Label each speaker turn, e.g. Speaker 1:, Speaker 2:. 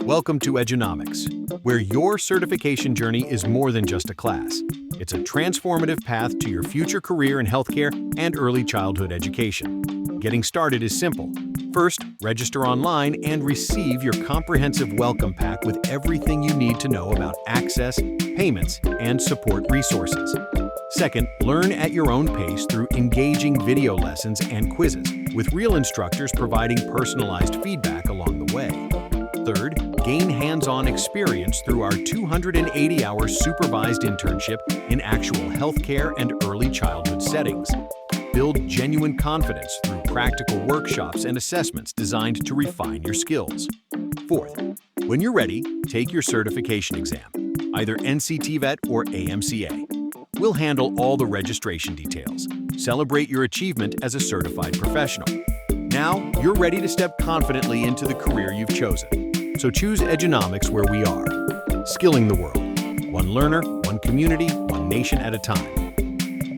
Speaker 1: Welcome to Edunomics, where your certification journey is more than just a class. It's a transformative path to your future career in healthcare and early childhood education. Getting started is simple. First, register online and receive your comprehensive welcome pack with everything you need to know about access, payments, and support resources. Second, learn at your own pace through engaging video lessons and quizzes, with real instructors providing personalized feedback along the way. Third, gain hands-on experience through our 280-hour supervised internship in actual healthcare and early childhood settings. Build genuine confidence through practical workshops and assessments designed to refine your skills. Fourth, when you're ready, take your certification exam, either NCTVET or AMCA. We'll handle all the registration details. Celebrate your achievement as a certified professional. Now, you're ready to step confidently into the career you've chosen. So choose Edunomics where we are, skilling the world. One learner, one community, one nation at a time.